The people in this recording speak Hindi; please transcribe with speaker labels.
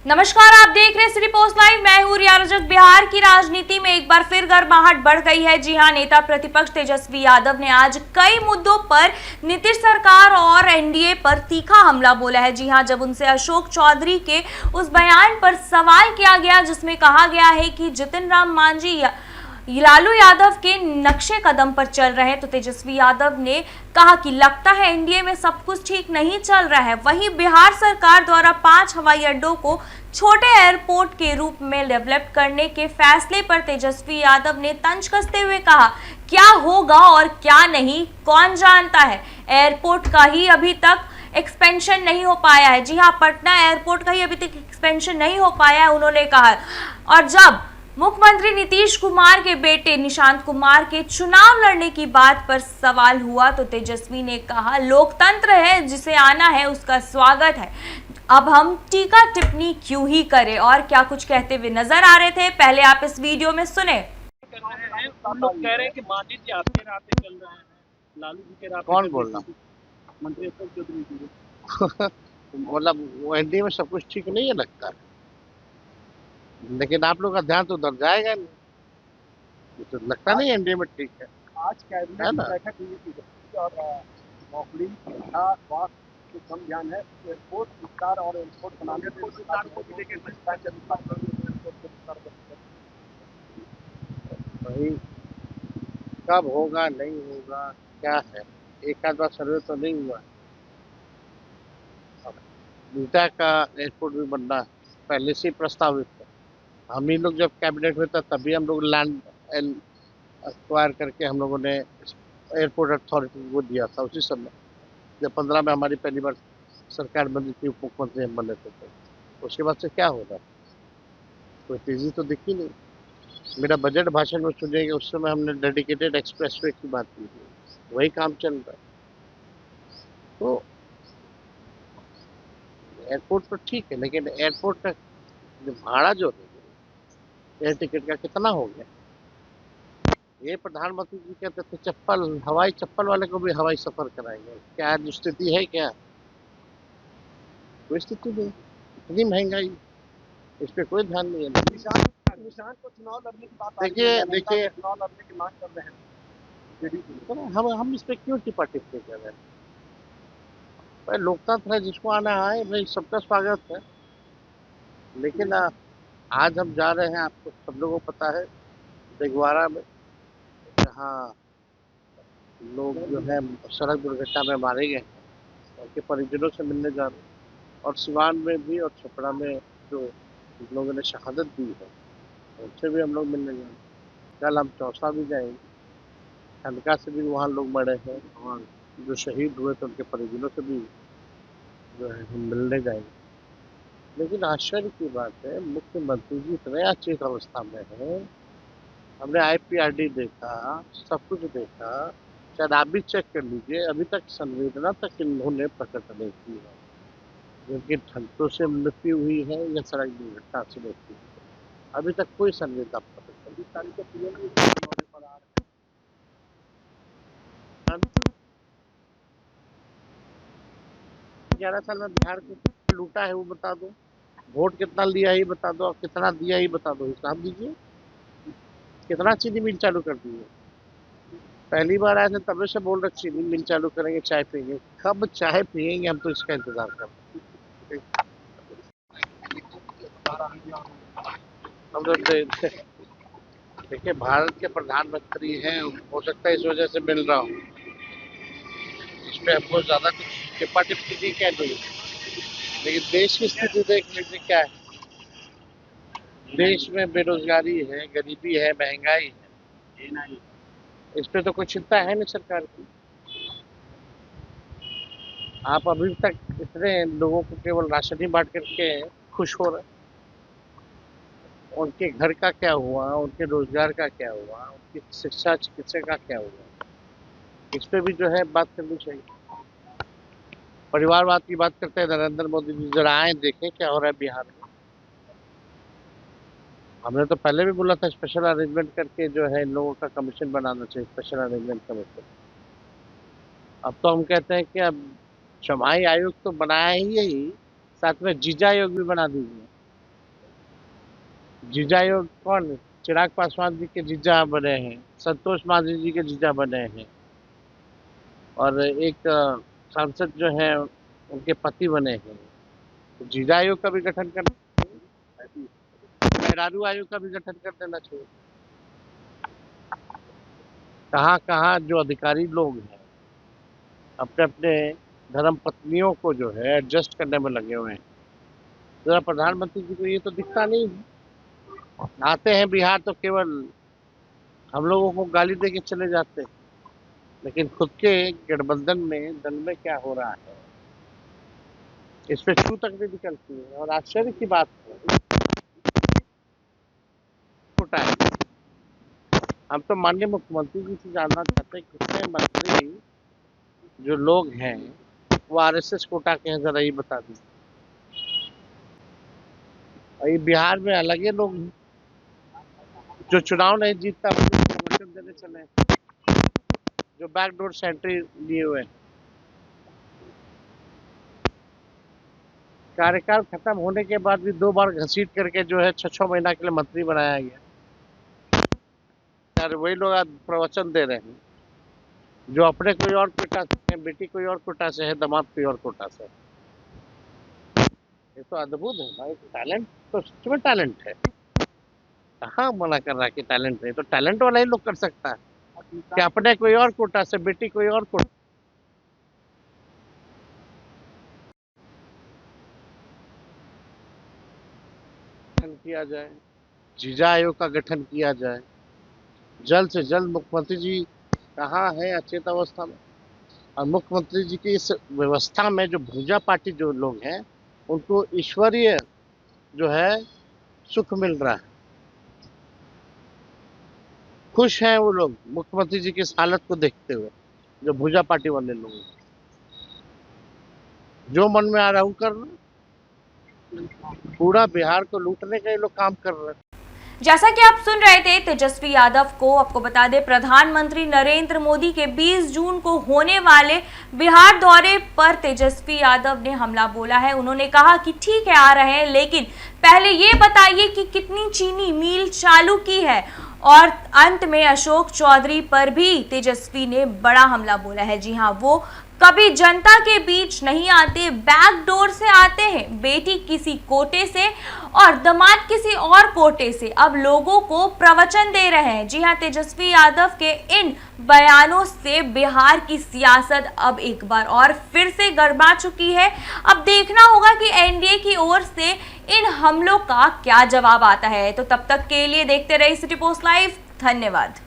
Speaker 1: नमस्कार, आप देख रहे हैं सिटी पोस्ट लाइव। मैं हूं रिया रजक। बिहार की राजनीति में एक बार फिर गर्माहट बढ़ गई है। जी हां, नेता प्रतिपक्ष तेजस्वी यादव ने आज कई मुद्दों पर नीतीश सरकार और एनडीए पर तीखा हमला बोला है। जी हां, जब उनसे अशोक चौधरी के उस बयान पर सवाल किया गया जिसमें कहा गया है कि जितिन राम मांझी लालू यादव के नक्शे कदम पर चल रहे हैं, तो तेजस्वी यादव ने कहा कि लगता है एनडीए में सब कुछ ठीक नहीं चल रहा है। वहीं बिहार सरकार द्वारा 5 हवाई अड्डों को छोटे एयरपोर्ट के रूप में डेवलप करने के फैसले पर तेजस्वी यादव ने तंज कसते हुए कहा, क्या होगा और क्या नहीं कौन जानता है। एयरपोर्ट का ही अभी तक एक्सपेंशन नहीं हो पाया है। जी हाँ, पटना एयरपोर्ट का ही अभी तक एक्सपेंशन नहीं हो पाया है, उन्होंने कहा। और जब मुख्यमंत्री नीतीश कुमार के बेटे निशांत कुमार के चुनाव लड़ने की बात पर सवाल हुआ तो तेजस्वी ने कहा, लोकतंत्र है, जिसे आना है उसका स्वागत है, अब हम टीका टिप्पणी क्यों ही करें। और क्या कुछ कहते हुए नजर आ रहे थे, पहले आप इस वीडियो में सुने।
Speaker 2: हम लोग कह रहे हैं कि मांझी जी आपके रास्ते चल रहे हैं, लालू जी के रास्ते।
Speaker 3: कौन बोल रहा?
Speaker 2: मंत्री अशोक चौधरी जी।
Speaker 3: मतलब वो एनडीए में सब कुछ ठीक नहीं है लगता है, लेकिन आप लोग का ध्यान तो उधर जाएगा नहीं। तो लगता नहीं एनडीए में ठीक है।
Speaker 2: आज कैबिनेट की बैठक हुई थी और नौकरी, शिक्षा, स्वास्थ्य के कम ध्यान है। एयरपोर्ट विस्तार और एयरपोर्ट बनाने को भी लेकर
Speaker 3: भाई कब होगा नहीं होगा क्या है, एक आध बार सर्वे तो नहीं हुआ। बीटा का एयरपोर्ट भी बनना पहले से ही प्रस्तावित है। हम ही लोग जब कैबिनेट में था तभी हम लोग लैंड एक्वायर करके हम लोगों ने एयरपोर्ट अथॉरिटी को दिया था उसी समय, जब 15 में हमारी पहली बार सरकार बनी थी, उप मुख्यमंत्री हम बने थे। तो उसके बाद से क्या हो रहा है, कोई तेजी तो दिखी नहीं। मेरा बजट भाषण में सुनेंगे, उस समय हमने डेडिकेटेड एक्सप्रेसवे की बात की थी, वही काम चल रहा है। तो एयरपोर्ट तो ठीक है, लेकिन एयरपोर्ट का जो भाड़ा जो है एयर टिकट का कितना हो गया। ये प्रधानमंत्री जी कहते थे चप्पल, हवाई चप्पल वाले को भी हवाई सफर कराएंगे। क्या जो स्थिति है, क्या कोई स्थिति नहीं, इतनी महंगाई, इस पे कोई ध्यान नहीं है।
Speaker 2: निशांत को चुनाव लड़ने की बात
Speaker 3: देखिए
Speaker 2: चुनाव लड़ने की मांग कर रहे हैं।
Speaker 3: तो हम इस पे क्यों टिप्पणी कर रहे हैं। भाई लोकतंत्र है, जिसको आना आए, भाई सबका स्वागत है। लेकिन आज हम जा रहे हैं, आपको सब लोगों को पता है, दिगवारा में जहाँ लोग जो है सड़क दुर्घटना में मारे गए हैं, उनके परिजनों से मिलने जा रहे हैं। और सिवान में भी और छपरा में जो लोगों ने शहादत दी है, उनसे भी हम लोग मिलने जा रहे हैं। कल हम चौसा भी जाएंगे, खनका से भी वहाँ लोग मरे हैं, और जो शहीद हुए थे उनके परिजनों से भी जो है हम मिलने जाएंगे। लेकिन आश्चर्य की बात है, मुख्यमंत्री जी इतने अचेत अवस्था में है। हमने आईपीआरडी देखा, सब कुछ देखा, शायद आप भी चेक कर लीजिए, अभी तक संवेदना तक इन्होंने प्रकट नहीं की है। उनकी ठंडों से मृत्यु हुई है या सड़क दुर्घटना से मृत्यु हुई है, अभी तक कोई संवेदना प्रकट नहीं की। 11 साल में बिहार को कितना लूटा है वो बता दो, वोट कितना लिया ही बता दो, और कितना दिया ही बता दो, हिसाब दीजिए। कितना चीनी मिल चालू कर दी है। पहली बार आए थे तब से बोल रहे चीनी मिल चालू करेंगे, चाय पियेंगे। कब चाय पियेंगे, हम तो इसका इंतजार कर रहे हैं। हम लोग देखिए, भारत के प्रधानमंत्री हैं, हो सकता है इस वजह से मिल रहा हूँ, इसमें हमको ज्यादा कुछ टिप्पा टिप्पणी क्या नहीं, लेकिन देश की स्थिति देख लीजिए क्या है। देश में बेरोजगारी है, गरीबी है, महंगाई है, इस पे तो कोई चिंता है नहीं सरकार की। आप अभी तक इतने लोगों को केवल राशन ही बांट करके खुश हो रहे, उनके घर का क्या हुआ, उनके रोजगार का क्या हुआ, उनकी शिक्षा चिकित्सा का क्या हुआ, इस पे भी जो है बात करनी चाहिए। परिवारवाद की बात करते हैं नरेंद्र मोदी जी, जरा आए देखें क्या हो रहा है बिहार में। हमने तो पहले भी बोला था स्पेशल अरेंजमेंट करके जो है इन लोगों का कमीशन बनाना चाहिए, स्पेशल अरेंजमेंट कमीशन। अब तो हम कहते हैं कि अब छमाही आयोग तो बनाया ही, साथ में जीजा आयोग भी बना दीजिए। जीजा योग कौन? चिराग पासवान जी के जीजा बने हैं, संतोष मांझी जी के जीजा बने हैं, और एक सांसद जो है उनके पति बने हैं। तो जीजा आयोग का भी गठन कर, मेहरारू आयोग का भी गठन कर देना चाहिए। कहाँ कहाँ जो अधिकारी लोग हैं अपने अपने धर्म पत्नियों को जो है एडजस्ट करने में लगे हुए हैं। जरा प्रधानमंत्री जी को ये तो दिखता नहीं है। आते हैं बिहार तो केवल हम लोगों को गाली दे के चले जाते हैं, लेकिन खुद के गठबंधन में दल में क्या हो रहा है इस पे छू तक नहीं निकलती है। और आश्चर्य की बात है, छोटा है। हम तो माननीय मुख्यमंत्री जी से जानना चाहते हैं कितने मंत्री जो लोग हैं वो आरएसएस कोटा के हैं, जरा ये बता दीजिए। और ये बिहार में अलग ही लोग हैं जो चुनाव नहीं जीतता प्रमोशन देने चले, जो बैकडोर से एंट्री लिए हुए हैं। कार्यकाल खत्म होने के बाद भी 2 बार घसीट करके जो है 6-6 महीना के लिए मंत्री बनाया गया। यार वही लोग आज प्रवचन दे रहे हैं जो अपने कोई और कोटा से है, बेटी कोई और कोटा से है, दामाद कोई और कोटा से है। ये तो अद्भुत है भाई। टैलेंट तो सच में टैलेंट है। कहाँ मना कर रहा है कि टैलेंट नहीं? तो टैलेंट वाला ही लोग कर सकता है कि अपने कोई और कोटा से, बेटी कोई और कोटा गठन किया जाए, जीजा आयोग का गठन किया जाए जल्द से जल्द। मुख्यमंत्री जी कहाँ है अचेत अवस्था में? और मुख्यमंत्री जी की इस व्यवस्था में जो भूजा पार्टी जो लोग हैं उनको ईश्वरीय जो है सुख मिल रहा है। खुश हैं वो लोग मुख्यमंत्री जी की इस हालत को देखते हुए, जो भूजा पार्टी वाले लोग हैं। जो मन में आ रहा है वो कर रहे हैं। पूरा बिहार को लूटने का ये लोग काम कर रहे हैं।
Speaker 1: जैसा कि आप सुन रहे थे तेजस्वी यादव को, आपको बता दें प्रधानमंत्री नरेंद्र मोदी के 20 जून को होने वाले बिहार दौरे पर तेजस्वी यादव ने हमला बोला है। उन्होंने कहा कि ठीक है आ रहे हैं, लेकिन पहले ये बताइए कि कितनी चीनी मिल चालू की है। और अंत में अशोक चौधरी पर भी तेजस्वी ने बड़ा हमला बोला है। जी हाँ, वो कभी जनता के बीच नहीं आते, बैक डोर से आते हैं। बेटी किसी कोटे से और दामाद किसी और कोटे से अब लोगों को प्रवचन दे रहे हैं। जी हाँ, तेजस्वी यादव के इन बयानों से बिहार की सियासत अब एक बार और फिर से गरमा चुकी है। अब देखना होगा कि एनडीए की ओर से इन हमलों का क्या जवाब आता है। तो तब तक के लिए देखते रहिए सिटी पोस्ट लाइव। धन्यवाद।